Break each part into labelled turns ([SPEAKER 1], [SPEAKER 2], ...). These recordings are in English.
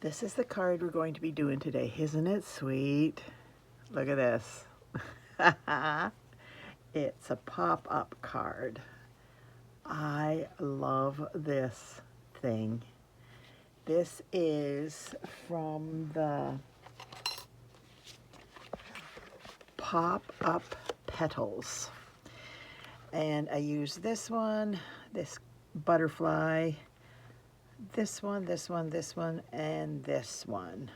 [SPEAKER 1] This is the card we're going to be doing today. Isn't it sweet? Look at this. It's a pop-up card. I love this thing. This is from the Up Petals. And I use this one, this butterfly, this one, and this one.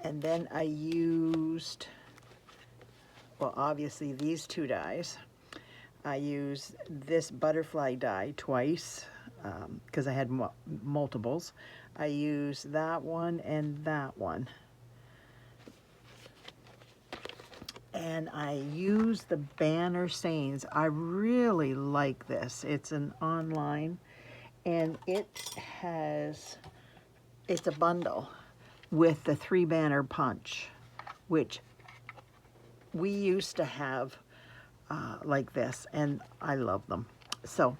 [SPEAKER 1] And then I used, well, obviously these two dies. I used this butterfly die twice because I had multiples. I used that one and that one. And I use the banner sayings. I really like this. It's an online, and it's a bundle with the 3 banner punch, which we used to have like this, and I love them. So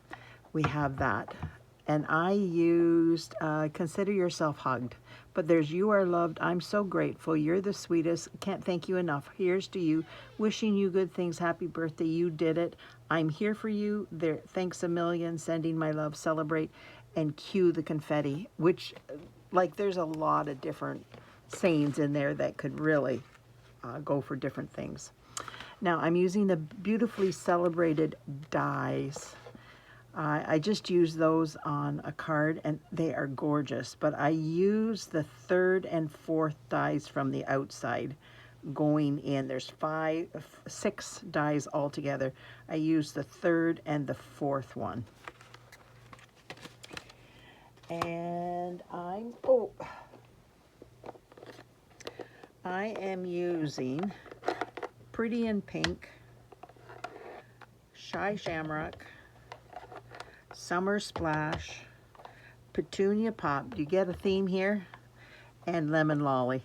[SPEAKER 1] we have that. And I used Consider Yourself Hugged. But there's You Are Loved, I'm So Grateful, You're the Sweetest, Can't Thank You Enough, Here's to You, Wishing You Good Things, Happy Birthday, You Did It, I'm Here for You, There, Thanks a Million, Sending My Love, Celebrate, and Cue the Confetti, which, like, there's a lot of different sayings in there that could really go for different things. Now, I'm using the Beautifully Celebrated dies. I just use those on a card, and they are gorgeous. But I use the 3rd and 4th dies from the outside going in. There's 6 dies altogether. I use the 3rd and the 4th one. And I am using Pretty in Pink, Shy Shamrock, Summer Splash, Petunia Pop. Do you get a theme here? And Lemon Lolly.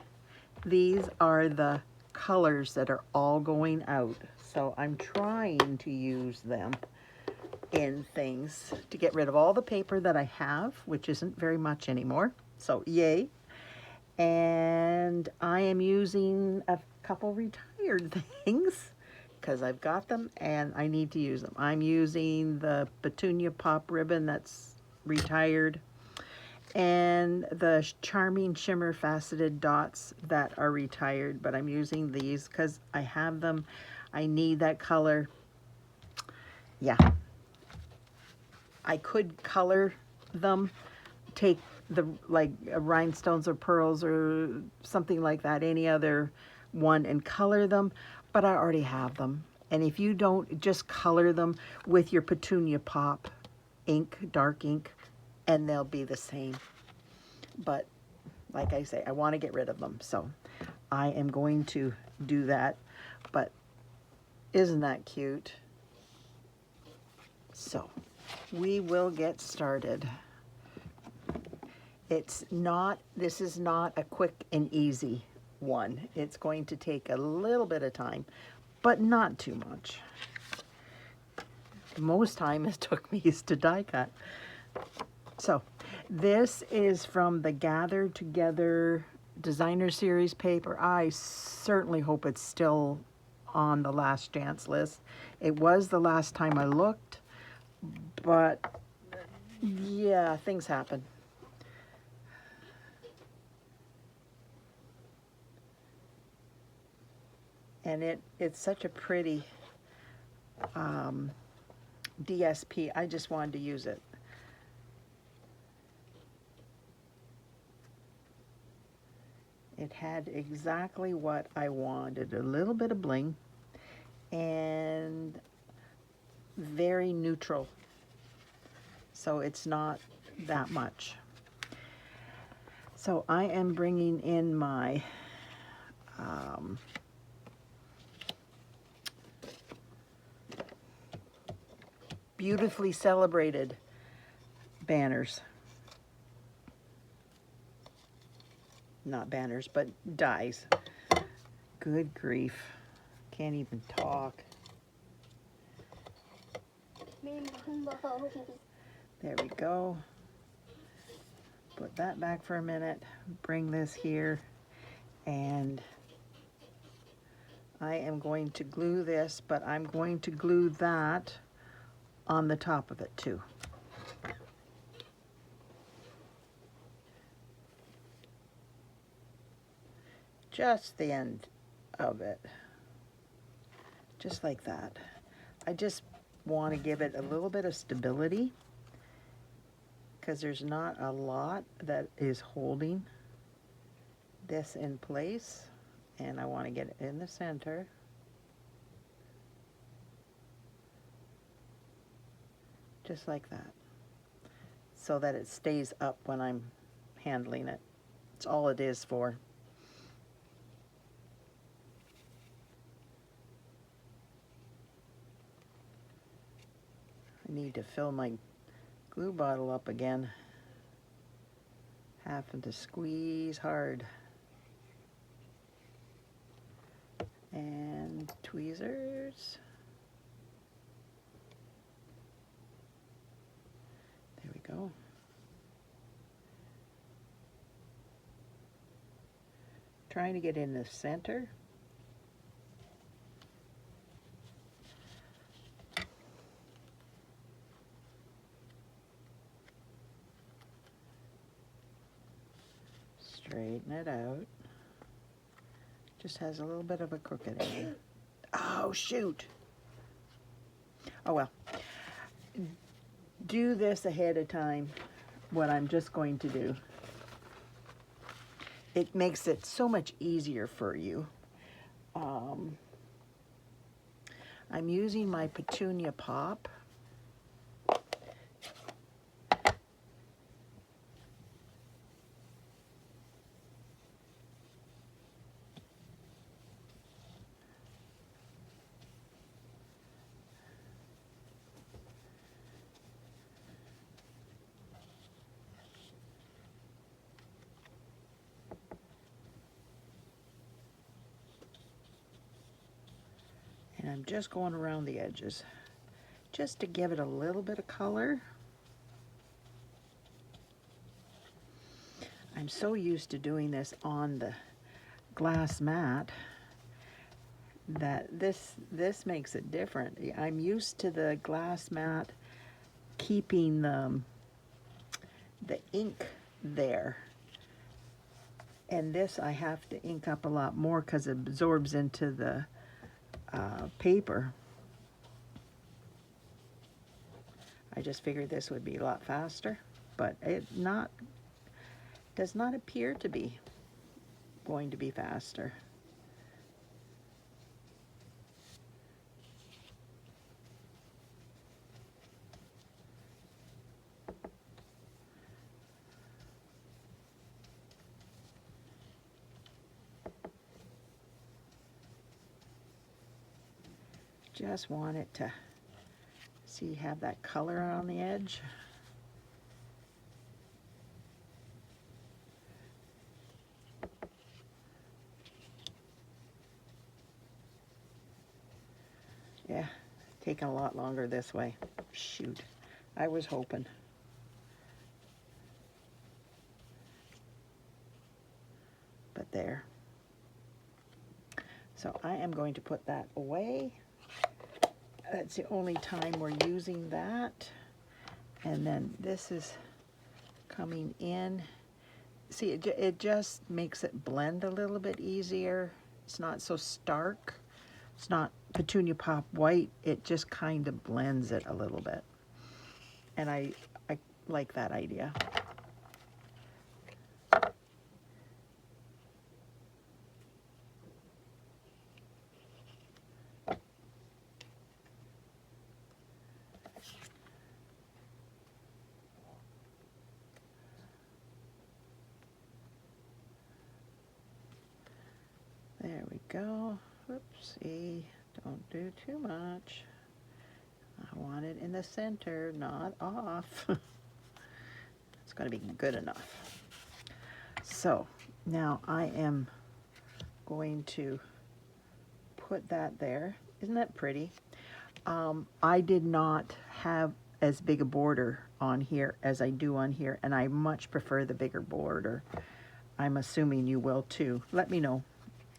[SPEAKER 1] These are the colors that are all going out. So I'm trying to use them in things to get rid of all the paper that I have, which isn't very much anymore. So yay. And I am using a couple retired things because I've got them and I need to use them. I'm using the Petunia Pop ribbon that's retired, and the Charming Shimmer Faceted dots that are retired, but I'm using these because I have them. I need that color. Yeah. I could color them, take the rhinestones or pearls or something like that, any other one, and color them, but I already have them. And if you don't, just color them with your Petunia Pop ink, dark ink, and they'll be the same. But like I say, I want to get rid of them, so I am going to do that. But isn't that cute? So we will get started. This is not a quick and easy one. It's going to take a little bit of time, but not too much. Most time it took me is to die cut. So this is from the Gather Together Designer Series paper. I certainly hope it's still on the last chance list. It was the last time I looked, but yeah, things happen. And it's such a pretty DSP. I just wanted to use it. It had exactly what I wanted. A little bit of bling and very neutral. So it's not that much. So I am bringing in my Beautifully Celebrated banners. Not banners, but dies. Good grief. Can't even talk. There we go. Put that back for a minute, bring this here, and I am going to glue this, but I'm going to glue that on the top of it too. Just the end of it, just like that. I just want to give it a little bit of stability because there's not a lot that is holding this in place, and I want to get it in the center. Just like that, so that it stays up when I'm handling it. That's all it is for. I need to fill my glue bottle up again. Having to squeeze hard. And tweezers. There we go. Trying to get in the center. Straighten it out. Just has a little bit of a crooked edge. Oh, shoot. Oh, well. Do this ahead of time, what I'm just going to do. It makes it so much easier for you. I'm using my Petunia Pop. And I'm just going around the edges, just to give it a little bit of color. I'm so used to doing this on the glass mat that this makes it different. I'm used to the glass mat keeping the ink there. And this I have to ink up a lot more because it absorbs into the paper. I just figured this would be a lot faster, but it does not appear to be going to be faster. Just want it to, see, have that color on the edge. Yeah, taking a lot longer this way. Shoot, I was hoping. But there. So I am going to put that away. That's the only time we're using that. And then this is coming in. See, it just makes it blend a little bit easier. It's not so stark. It's not Petunia Pop white. It just kind of blends it a little bit. And I like that idea. There we go. Whoopsie. Don't do too much. I want it in the center, not off. It's going to be good enough. So now I am going to put that there. Isn't that pretty? I did not have as big a border on here as I do on here, and I much prefer the bigger border. I'm assuming you will too. Let me know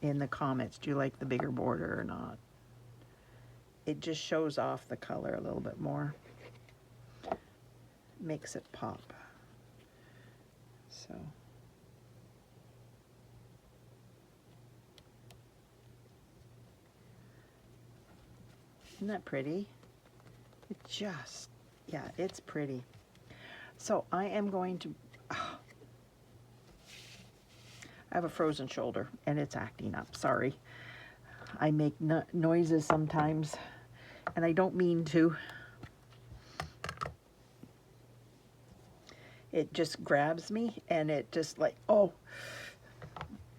[SPEAKER 1] in the comments, do you like the bigger border or not? It just shows off the color a little bit more. Makes it pop. So. Isn't that pretty? It just, yeah, it's pretty. So I am going to, I have a frozen shoulder and it's acting up, sorry. I make noises sometimes and I don't mean to. It just grabs me and it just like, oh,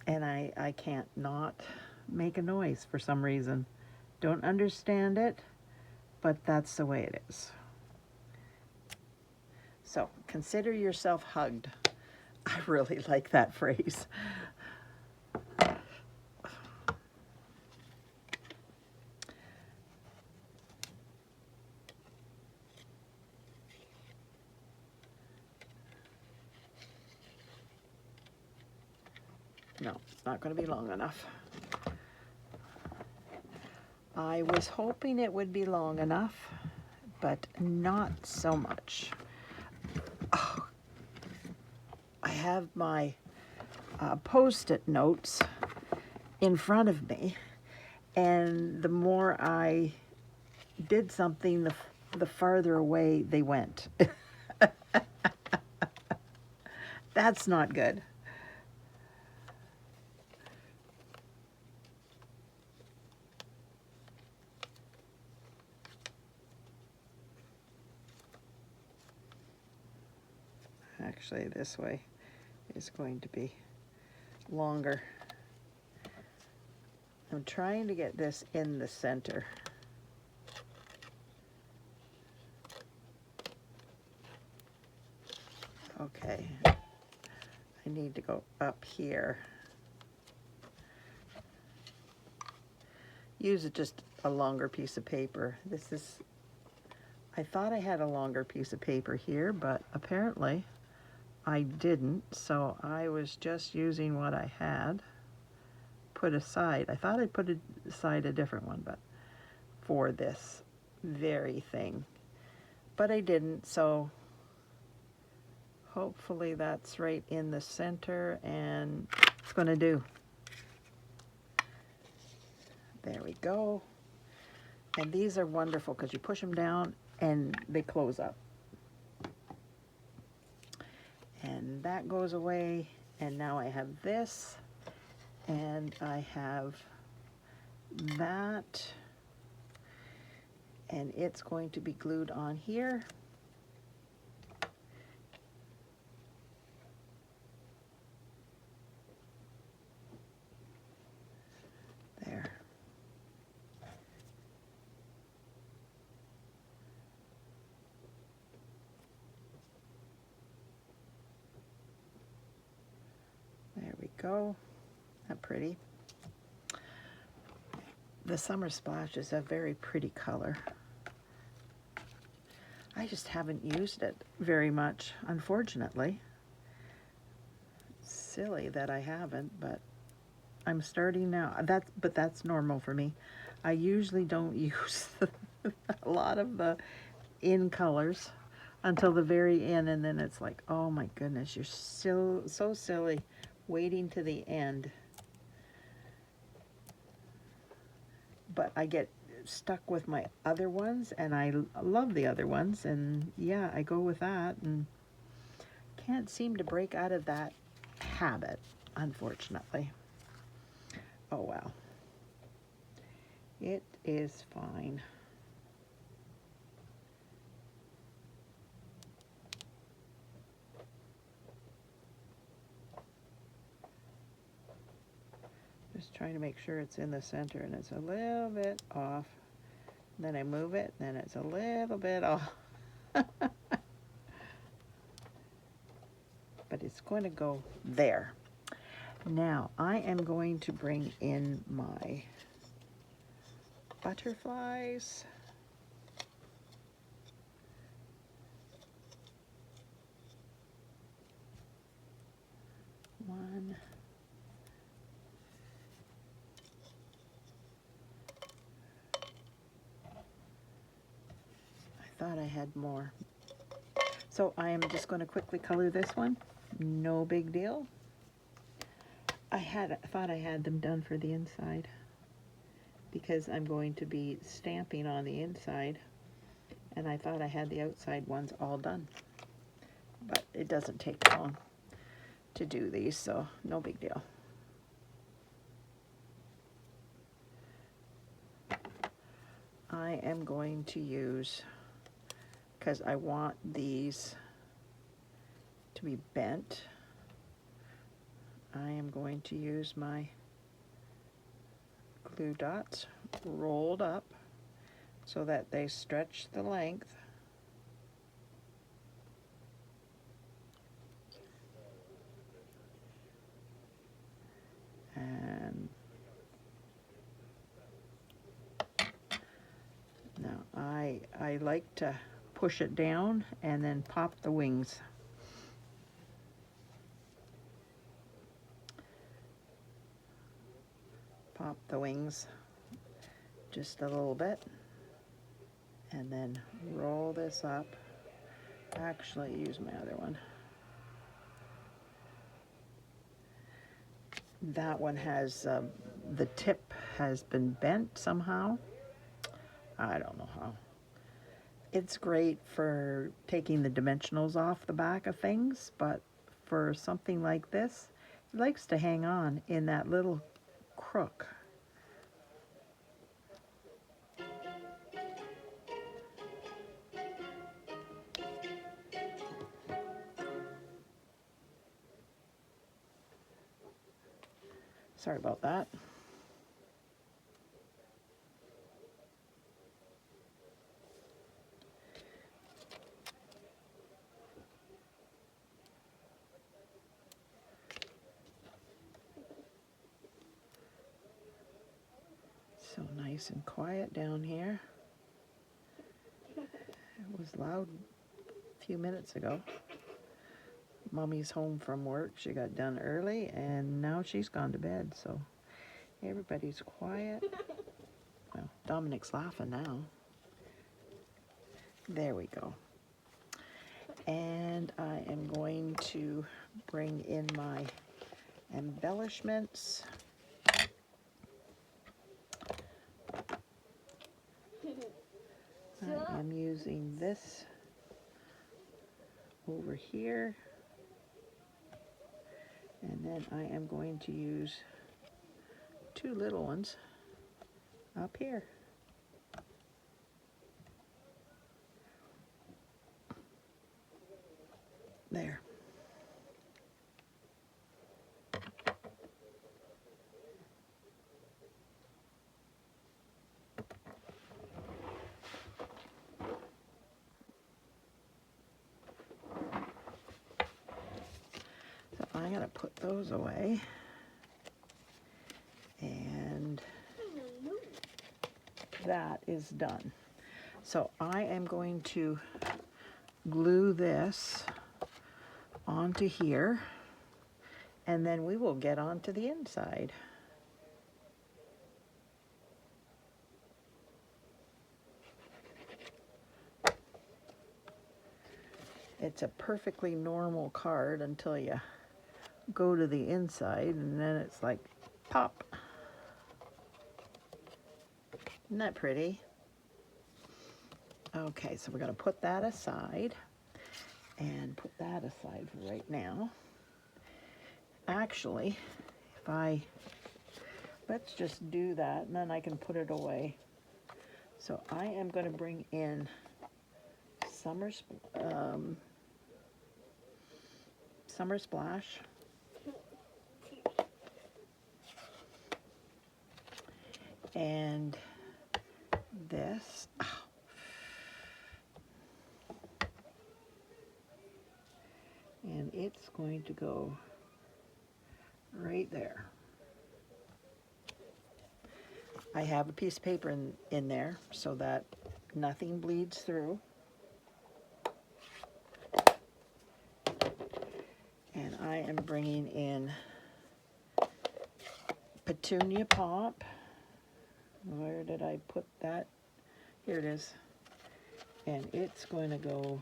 [SPEAKER 1] and I can't not make a noise for some reason. Don't understand it, but that's the way it is. So consider yourself hugged. I really like that phrase. No, it's not going to be long enough. I was hoping it would be long enough, but not so much. Oh, I have my Post-it notes in front of me, and the more I did something, the farther away they went. That's not good. Actually, this way is going to be longer. I'm trying to get this in the center. Okay, I need to go up here. Use just a longer piece of paper. This is, I thought I had a longer piece of paper here, but apparently I didn't, so I was just using what I had put aside. I thought I put aside a different one, but for this very thing, but I didn't, so hopefully that's right in the center, and it's going to do. There we go. And these are wonderful because you push them down and they close up. And that goes away, and now I have this, and I have that, and it's going to be glued on here. There. There we go. Not pretty. The Summer Splash is a very pretty color. I just haven't used it very much, unfortunately. It's silly that I haven't, but I'm starting now. But that's normal for me. I usually don't use a lot of the in colors until the very end, and then it's like, oh my goodness, you're so silly waiting to the end. But I get stuck with my other ones, and I love the other ones, and yeah, I go with that, and can't seem to break out of that habit, unfortunately. Oh well. It is fine. Just trying to make sure it's in the center, and it's a little bit off. Then I move it, then it's a little bit off. But it's going to go there. Now I am going to bring in my butterflies. thought I had more. So I am just going to quickly color this one. No big deal. I thought I had them done for the inside because I'm going to be stamping on the inside, and I thought I had the outside ones all done. But it doesn't take long to do these, so no big deal. I am going to use, because I want these to be bent, I am going to use my glue dots rolled up so that they stretch the length. And now I like to push it down and then pop the wings. Pop the wings just a little bit and then roll this up. Actually, use my other one. That one has, the tip has been bent somehow. I don't know how. It's great for taking the dimensionals off the back of things, but for something like this, it likes to hang on in that little crook. Sorry about that. So nice and quiet down here. It was loud a few minutes ago. Mommy's home from work. She got done early and now she's gone to bed, so everybody's quiet. Well, Dominic's laughing now. There we go. And I am going to bring in my embellishments. I am using this over here, and then I am going to use two little ones up here. There. So I'm going to put those away. And that is done. So I am going to glue this onto here, and then we will get onto the inside. It's a perfectly normal card until you go to the inside, and then it's like pop. Isn't that pretty? Okay, so we're going to put that aside and put that aside for right now. Actually, let's just do that and then I can put it away. So I am going to bring in Summer Splash. And this. Oh. And it's going to go right there. I have a piece of paper in there so that nothing bleeds through. And I am bringing in Petunia Pop. Where did I put that? Here it is. And it's going to go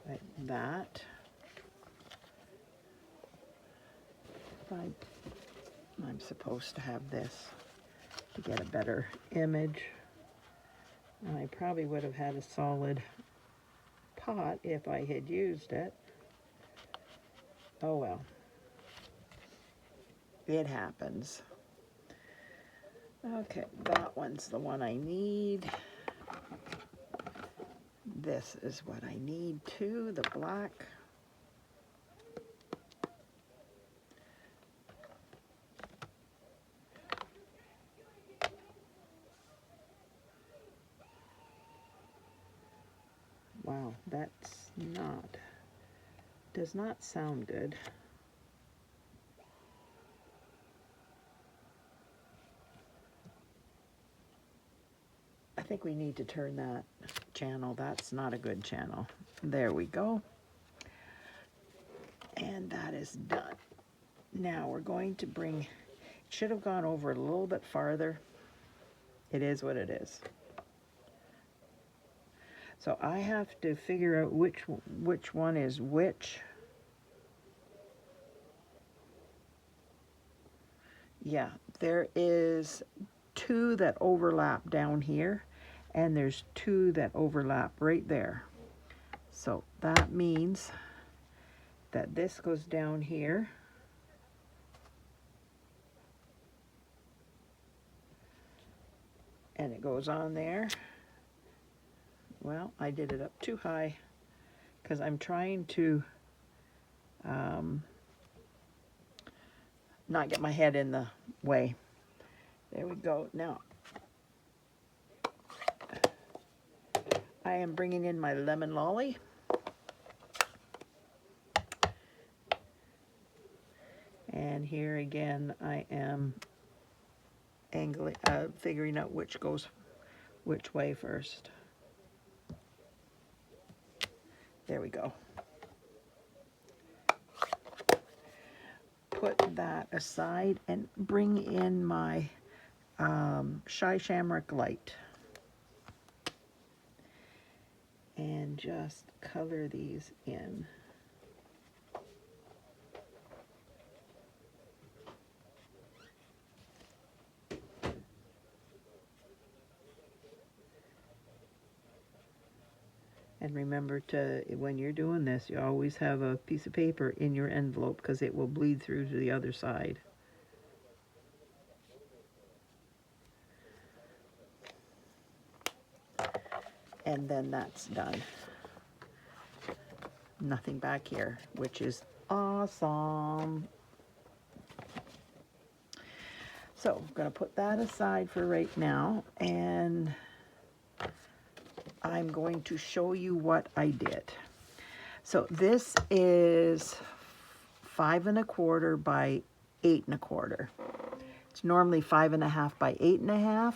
[SPEAKER 1] like that. I'm supposed to have this to get a better image. And I probably would have had a solid pot if I had used it. Oh well. It happens. Okay, that one's the one I need. This is what I need too, the black. Wow, does not sound good. I think we need to turn that channel. That's not a good channel. There we go. And that is done. Now we're going to bring, it should have gone over a little bit farther. It is what it is. So I have to figure out which one is which. Yeah, there is two that overlap down here, and there's two that overlap right there. So that means that this goes down here. And it goes on there. Well, I did it up too high because I'm trying to not get my head in the way. There we go. Now, I am bringing in my lemon lolly. And here again, I am angling, figuring out which goes which way first. There we go. Put that aside and bring in my Shamrock light. And just color these in. And remember to, when you're doing this, you always have a piece of paper in your envelope because it will bleed through to the other side. And then that's done. Nothing back here, which is awesome. So I'm going to put that aside for right now, and I'm going to show you what I did. So this is 5 1/4 by 8 1/4. It's normally 5 1/2 by 8 1/2,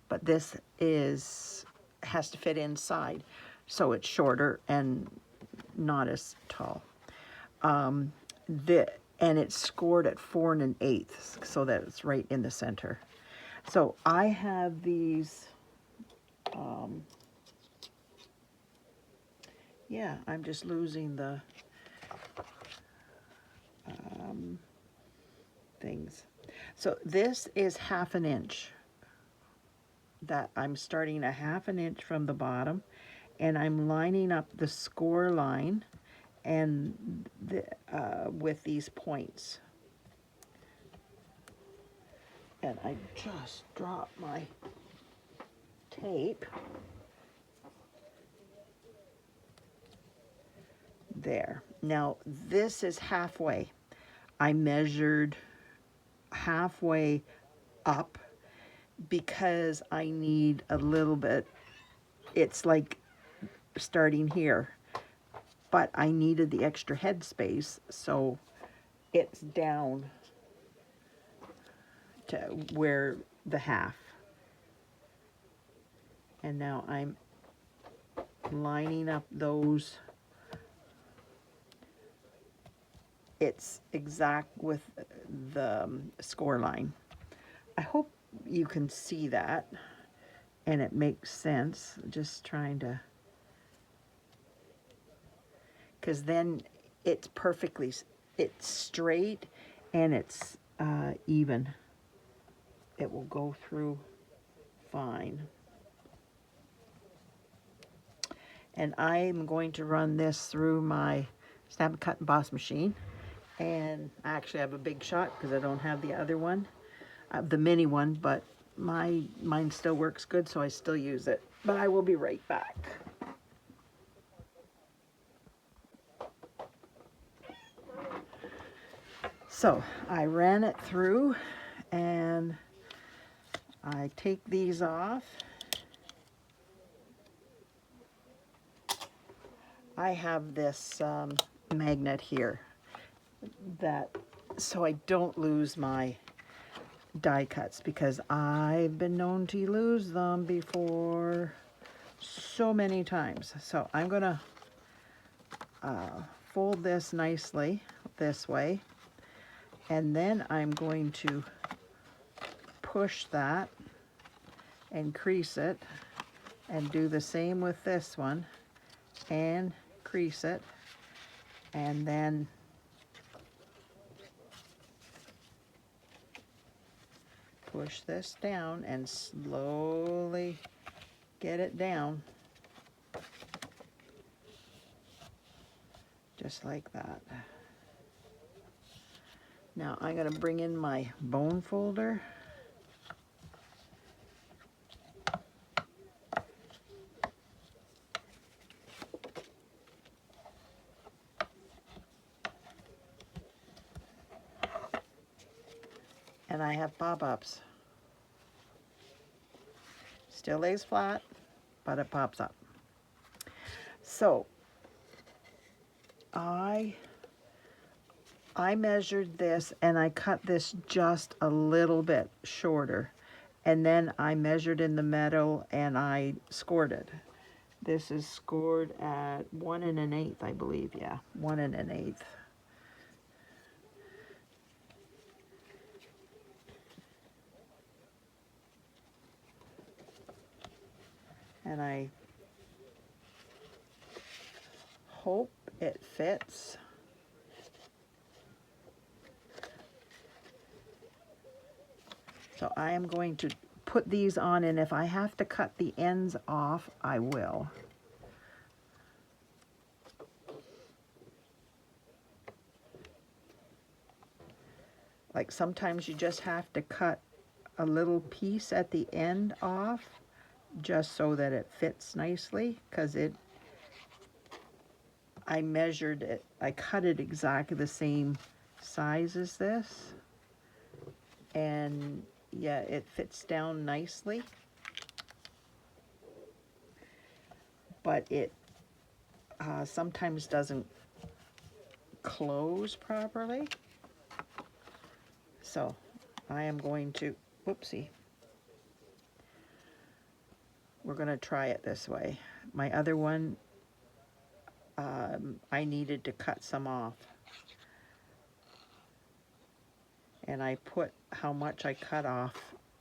[SPEAKER 1] but this has to fit inside, so it's shorter and not as tall. And it's scored at 4 1/8, so that it's right in the center. So I have these. Yeah, I'm just losing the things. So this is 1/2 inch. That I'm starting a 1/2 inch from the bottom, and I'm lining up the score line and with these points. And I just dropped my tape. There. Now this is halfway. I measured halfway up because I need a little bit. It's like starting here, but I needed the extra head space, so it's down to where the half. And now I'm lining up those. It's exact with the score line. I hope you can see that. and it makes sense. Just trying to, because then it's perfectly, it's straight and it's even. It will go through fine. And I'm going to run this through my Stamp Cut and Emboss machine. And I actually have a big shot because I don't have the other one, the mini one, but mine still works good, so I still use it. But I will be right back. So I ran it through and I take these off. I have this magnet here that, so I don't lose my die cuts, because I've been known to lose them before so many times. So I'm gonna fold this nicely this way, and then I'm going to push that and crease it, and do the same with this one and crease it, and then push this down and slowly get it down, just like that. Now I'm going to bring in my bone folder. And I have pop-ups. Still lays flat, but it pops up. So I measured this and I cut this just a little bit shorter. And then I measured in the middle and I scored it. This is scored at 1 1/8, I believe. Yeah, 1 1/8. And I hope it fits. So I am going to put these on, and if I have to cut the ends off, I will. Like sometimes you just have to cut a little piece at the end off just so that it fits nicely, because I measured it, I cut it exactly the same size as this, and yeah, it fits down nicely, but it sometimes doesn't close properly. So I am going to, whoopsie, we're going to try it this way. My other one, I needed to cut some off, and I put how much I cut off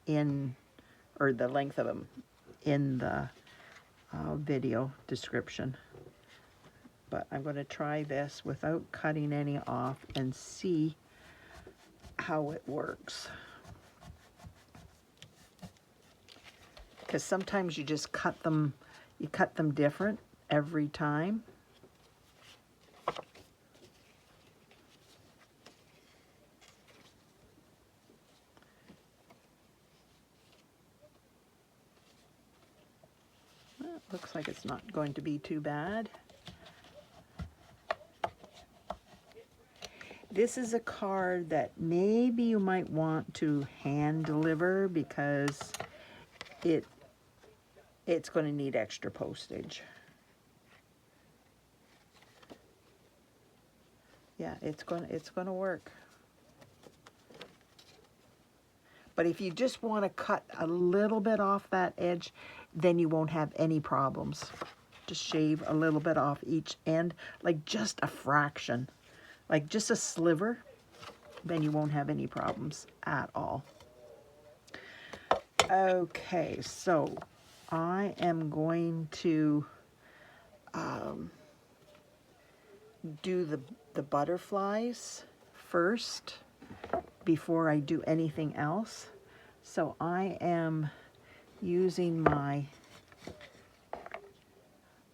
[SPEAKER 1] in, or the length of them, in the video description. But I'm going to try this without cutting any off and see how it works. Because sometimes you just cut them different every time. Well, it looks like it's not going to be too bad. This is a card that maybe you might want to hand deliver, because it's going to need extra postage. Yeah, it's going to work. But if you just want to cut a little bit off that edge, then you won't have any problems. Just shave a little bit off each end, like just a fraction, like just a sliver, then you won't have any problems at all. Okay, so I am going to do the butterflies first before I do anything else. So I am using my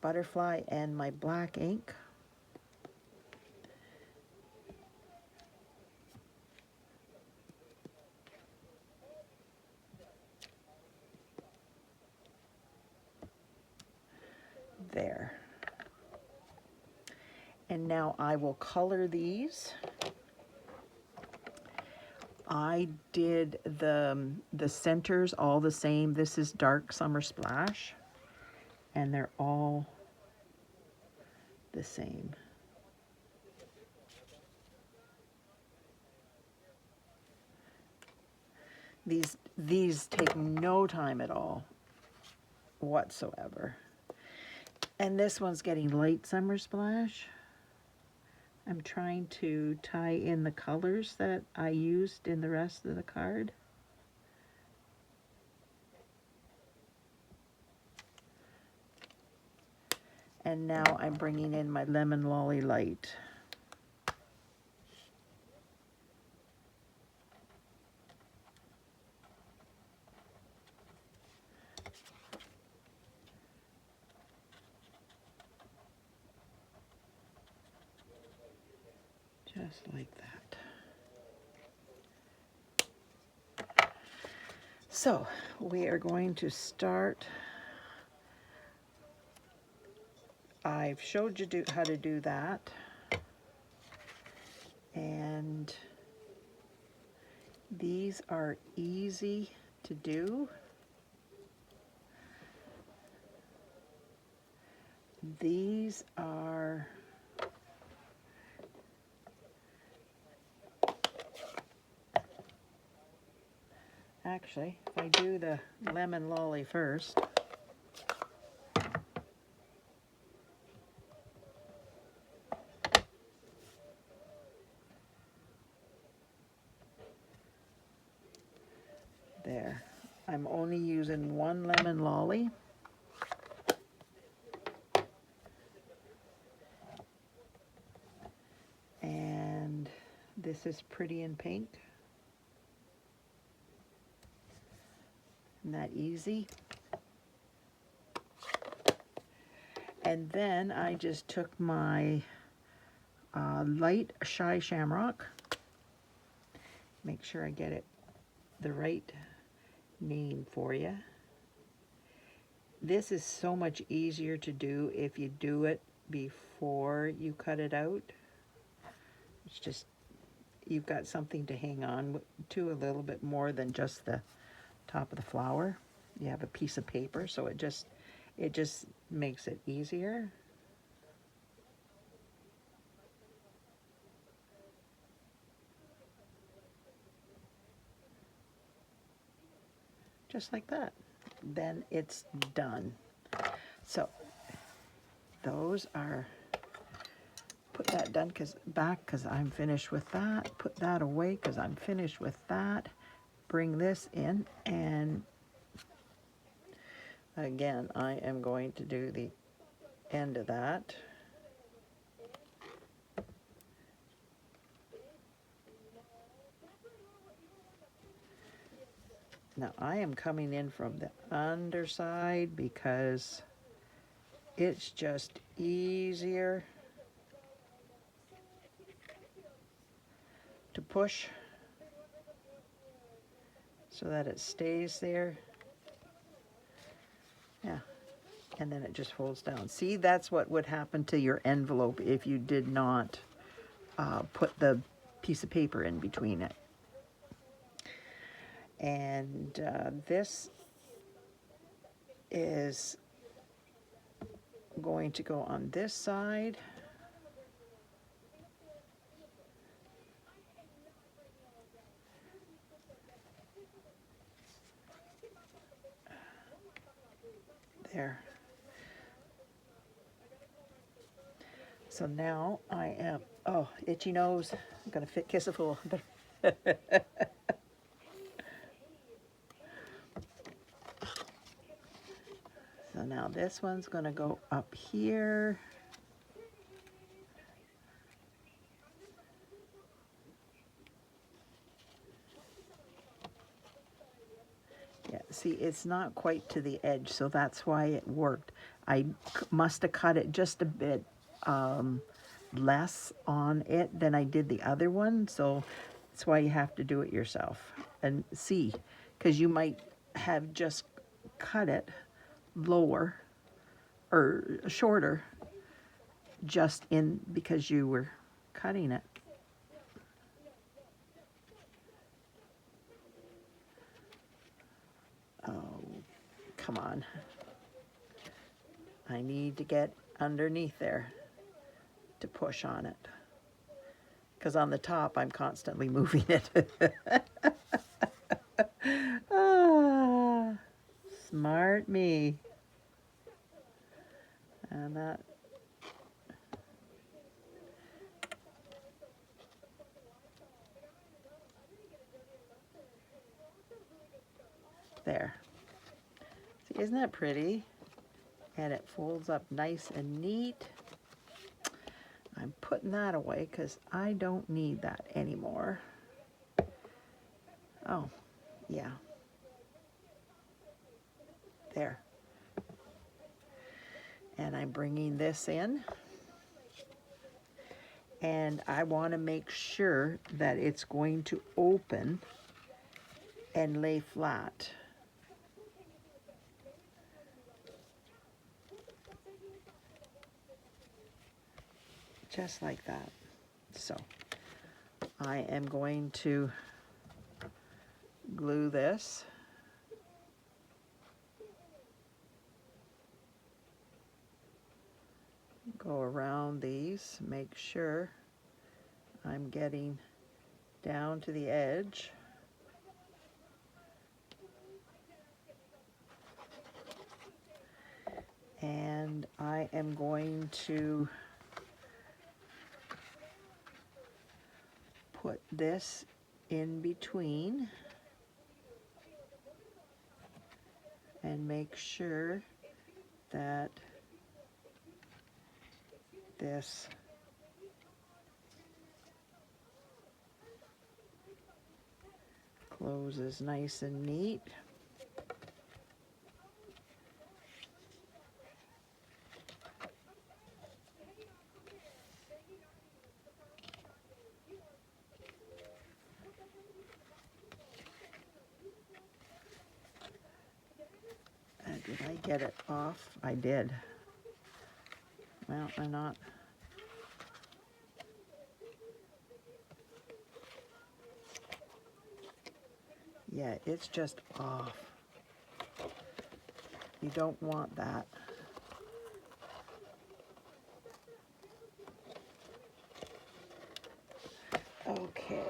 [SPEAKER 1] butterfly and my black ink. There. And now I will color these. I did the centers all the same. This is dark Summer Splash, and they're all the same. These take no time at all whatsoever. And this one's getting light Summer Splash. I'm trying to tie in the colors that I used in the rest of the card. And now I'm bringing in my Lemon Lolly Light. Just like that. So we are going to start. I've showed you how to do that. And these are easy to do. These are actually, if I do the Lemon Lolly first, there. I'm only using one Lemon Lolly. And this is Pretty in Pink. Isn't that easy? And then I just took my light Shy Shamrock. Make sure I get it the right name for you. This is so much easier to do if you do it before you cut it out. It's just, you've got something to hang on to a little bit more than just the top of the flower. You have a piece of paper, so it just makes it easier. Just like that. Then it's done. So those are, put that done because I'm finished with that. Put that away because I'm finished with that. Bring this in, and again I am going to do the end of that. Now I am coming in from the underside because it's just easier to push so that it stays there. Yeah, and then it just folds down. See, that's what would happen to your envelope if you did not put the piece of paper in between it. And this is going to go on this side. There. So now I am, oh, itchy nose. I'm gonna kiss a fool. this one's going to go up here. Yeah, see, it's not quite to the edge, so that's why it worked. I must have cut it just a bit less on it than I did the other one, so that's why you have to do it yourself. And see, because you might have just cut it lower or shorter just in because you were cutting it. Oh, come on. I need to get underneath there to push on it. Because on the top, I'm constantly moving it. Ah, smart me. And that. There. See, isn't that pretty? And it folds up nice and neat. I'm putting that away because I don't need that anymore. Oh, yeah. There. And I'm bringing this in. And I want to make sure that it's going to open and lay flat. Just like that. So I am going to glue this. Go around these, make sure I'm getting down to the edge. And I am going to put this in between and make sure that this closes nice and neat. Did I get it off? I did. Well, I'm not. Yeah, it's just off. You don't want that. Okay.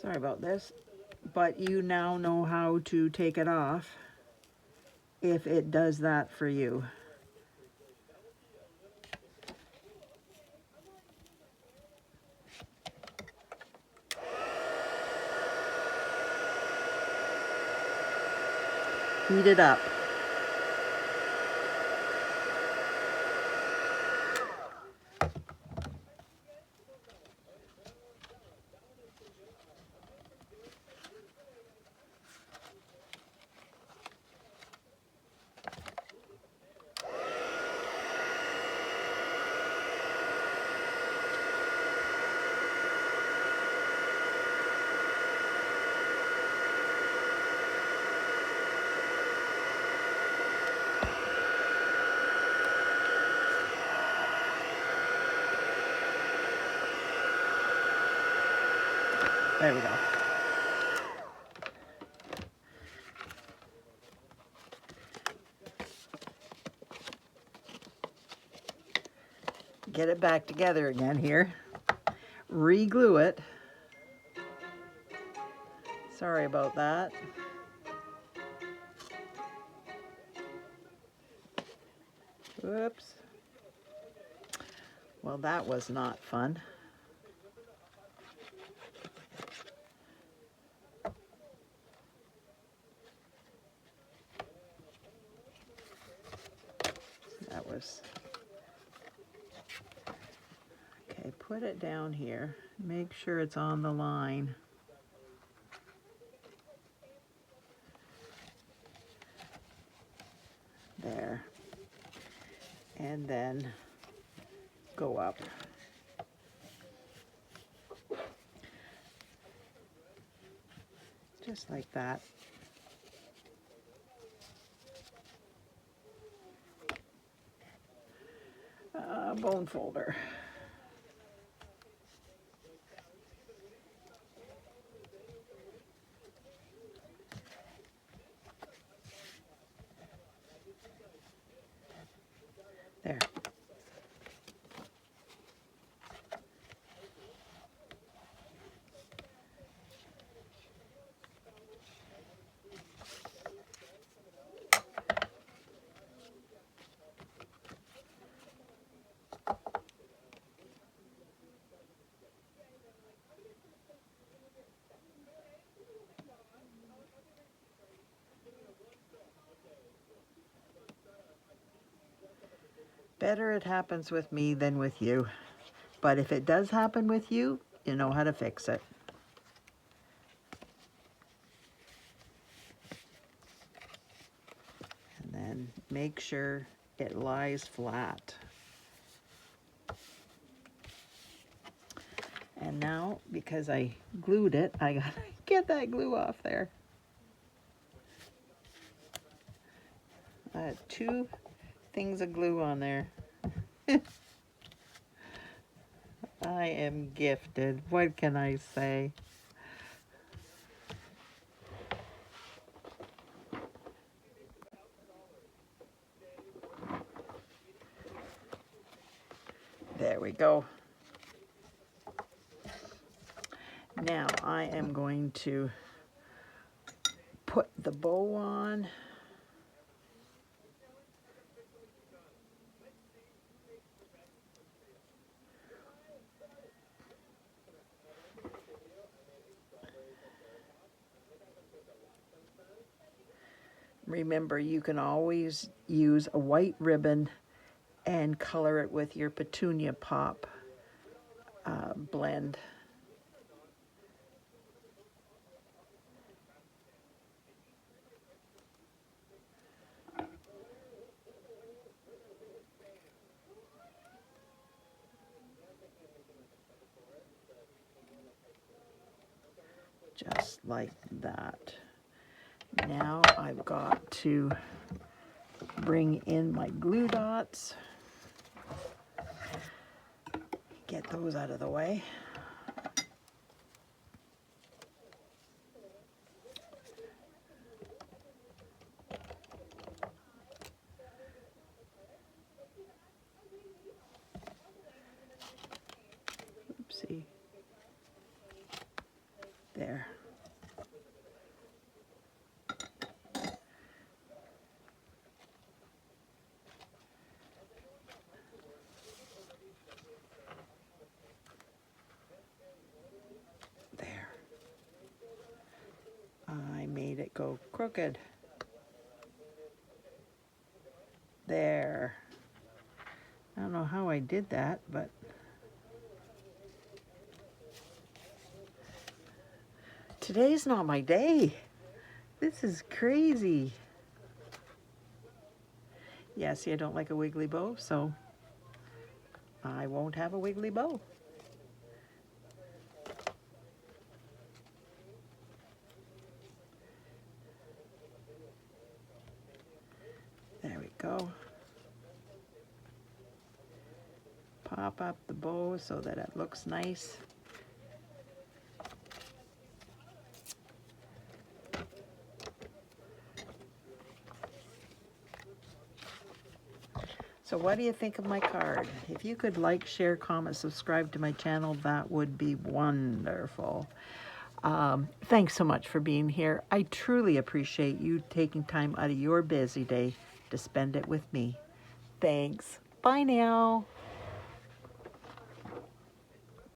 [SPEAKER 1] Sorry about this, but you now know how to take it off if it does that for you. Heat it up. There we go. Get it back together again here. Re-glue it. Sorry about that. Whoops. Well, that was not fun. That was... Okay, put it down here. Make sure it's on the line. There. And then go up. Just like that. Bone folder. There. Better it happens with me than with you. But if it does happen with you, you know how to fix it. And then make sure it lies flat. And now, because I glued it, I gotta get that glue off there. I had 2 things of glue on there. I am gifted. What can I say? There we go. Now I am going to put the bow on. Remember, you can always use a white ribbon and color it with your Petunia Pop blend. Just like that. Now I've got to bring in my glue dots. Get those out of the way. Oopsie. There. go crooked. There. I don't know how I did that, but today's not my day. This is crazy. Yeah, see, I don't like a wiggly bow, so I won't have a wiggly bow. There we go. Pop up the bow so that it looks nice. So what do you think of my card? If you could like, share, comment, subscribe to my channel, that would be wonderful. Thanks so much for being here. I truly appreciate you taking time out of your busy day to spend it with me. Thanks. Bye now.